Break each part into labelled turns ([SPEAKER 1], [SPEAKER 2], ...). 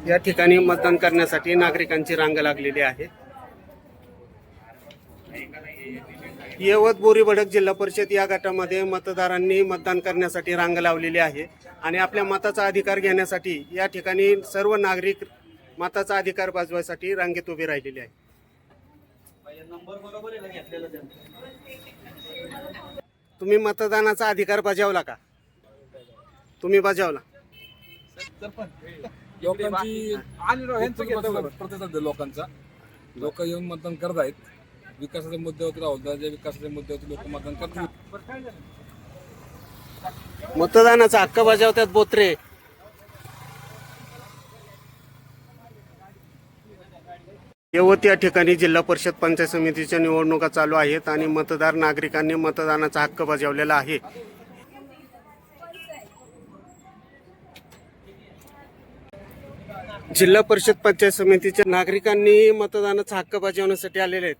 [SPEAKER 1] या ठिकाणी मतदान करण्यासाठी नागरिकांची रांग लागलेली आहे। यवत बोरी भडक जिल्हा परिषद या गटामध्ये मतदारांनी मतदान करण्यासाठी रांग लावलेली आहे आणि आपल्या मताचा अधिकार घेण्यासाठी या ठिकाणी सर्व नागरिक मताचा अधिकार बजावण्यासाठी रांगेत उभे राहिलेले आहे। तुम्ही मतदानाचा अधिकार बजावला का? तुम्ही बजावला?
[SPEAKER 2] लोकांची प्रतिसाद लोकांचा लोक येऊन मतदान करत आहेत। विकासाच्या मुद्द्यावरती राहुल दादाच्या विकासाच्या मुद्द्यावरती लोक मतदान करतात।
[SPEAKER 1] मतदानाचा हक्क बजावतात बोत्रे। यवत या ठिकाणी जिल्हा परिषद पंचायत समितीच्या निवडणुका चालू आहेत आणि मतदार नागरिकांनी मतदानाचा हक्क बजावलेला आहे। जिल्हा परिषद पंचायत समितीच्या नागरिकांनी मतदानाचा हक्क बजावण्यासाठी आलेले आहेत।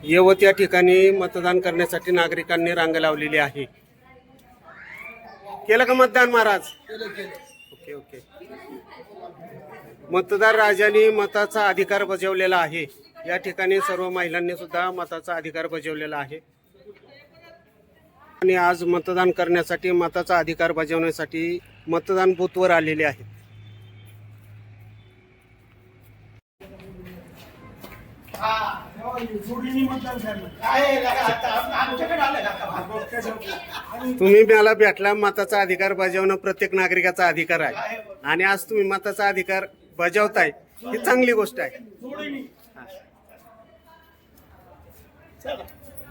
[SPEAKER 1] यवत या ठिकाणी मतदान करण्यासाठी नागरिकांनी रांग लावलेली आहे। केलं का मतदान महाराज? Okay okay. मतदार राजांनी मताचा अधिकार बजावलेला आहे। या ठिकाणी सर्व महिलांनी सुद्धा मताचा अधिकार बजावलेला आहे आणि आज मतदान करण्यासाठी मताचा अधिकार बजावण्यासाठी मतदान बूथवर आलेले आहेत। तुम्ही मला भेटला, मताचा अधिकार बजावणं प्रत्येक नागरिकाचा अधिकार आहे आणि आज तुम्ही मताचा अधिकार बजावताय ही चांगली गोष्ट आहे।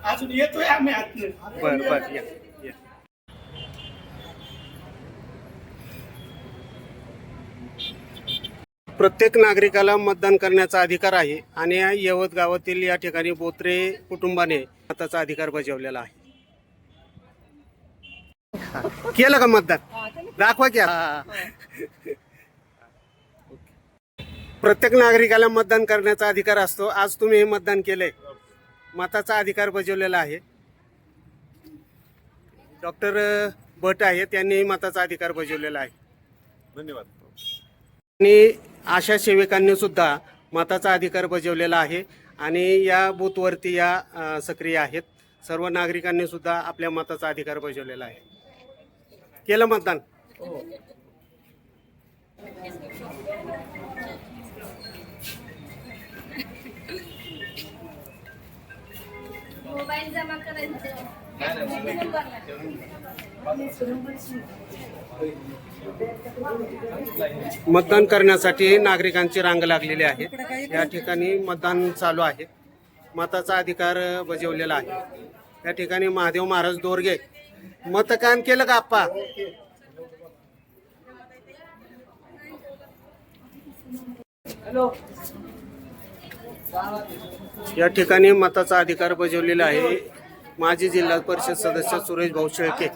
[SPEAKER 3] अजून येतोय आम्ही
[SPEAKER 1] बर बर या। प्रत्येक नागरिकाला मतदान करण्याचा अधिकार आहे आणि यवत गावातील या ठिकाणी बोत्रे कुटुंबाने मताचा अधिकार बजावलेला आहे। केलं का मतदान? दाखवा की। प्रत्येक नागरिकाला मतदान करण्याचा अधिकार असतो। आज तुम्ही हे मतदान केलंय, मताचा अधिकार बजावलेला आहे। डॉक्टर भट आहे, त्यांनी मताचा अधिकार बजावलेला आहे।
[SPEAKER 4] धन्यवाद।
[SPEAKER 1] आणि आशा सेविकांनी सुद्धा मताचा अधिकार बजावलेला आहे आणि या बूथवरती या सक्रिय आहेत। सर्व नागरिकांनी सुद्धा आपल्या मताचा अधिकार बजावलेला आहे। केलं मतदान?
[SPEAKER 5] मोबाईल जमा करायचं।
[SPEAKER 1] मतदान करण्यासाठी नागरिकांची रांग लागलेली आहे। या ठिकाणी मतदान चालू आहे, मताचा अधिकार बजावलेला आहे। या ठिकाणी महादेव महाराज दोरगे मतदान केलं का आप्पा? या ठिकाणी मताचा अधिकार बजावलेला आहे माजी जिल्हा परिषद सदस्य सुरेश भाऊ शेळके।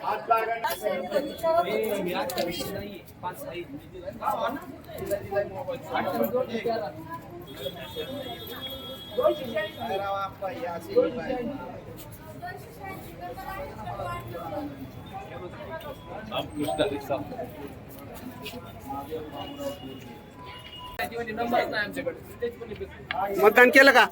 [SPEAKER 1] मतदान केलं का?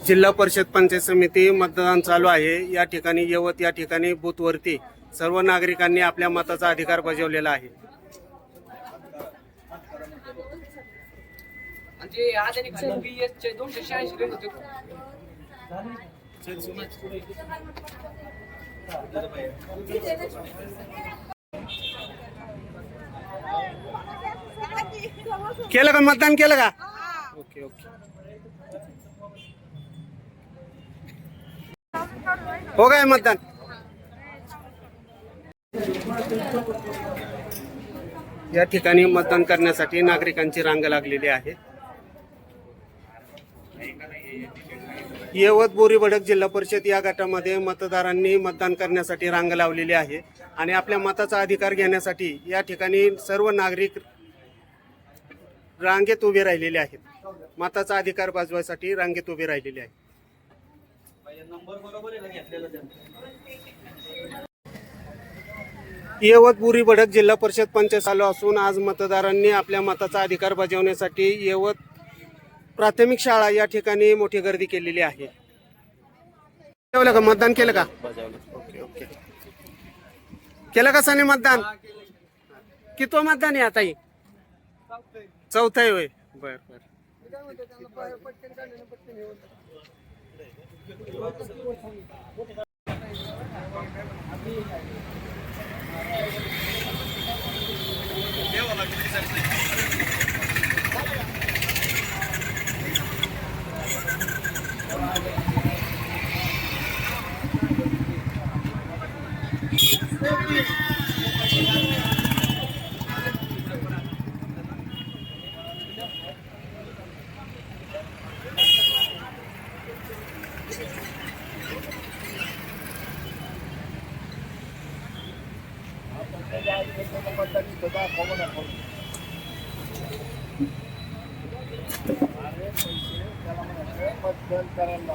[SPEAKER 1] जिल्हा परिषद पंचायत समिती मतदान चालू आहे। या ठिकाणी यवत या ठिकाणी बूथवरती सर्व नागरिकांनी आपल्या मताचा अधिकार बजावलेला आहे। केलं का मतदान? केलं का? Okay okay. हो गए मतदान? या ठिकाणी मतदान करण्यासाठी नागरिकांची रांग लागलेली आहे. यवत बोरीबडक जिल्हा परिषद या गटामध्ये मतदारांनी मतदान करण्यासाठी रांग लावलेली आहे आणि आपल्या मताचा अधिकार घेण्यासाठी या ठिकाणी सर्व नागरिक रांगेत उभे राहिलेले आहेत. मताचा अधिकार बजावण्यासाठी रांगेत उभे राहिलेले आहेत. यवत बोरीबडक जिल्हा परिषद पंचायत चालू असून आज मतदारांनी आपल्या मताचा अधिकार बजावण्यासाठी यवत प्राथमिक शाळा या ठिकाणी मोठी गर्दी केलेली आहे. बजावलं का? मतदान केलं का? Okay okay. केलं का सनी मतदान? कितवं मतदान आहे आता? चौथं आहे होय. बर बर.
[SPEAKER 3] मतदान करायला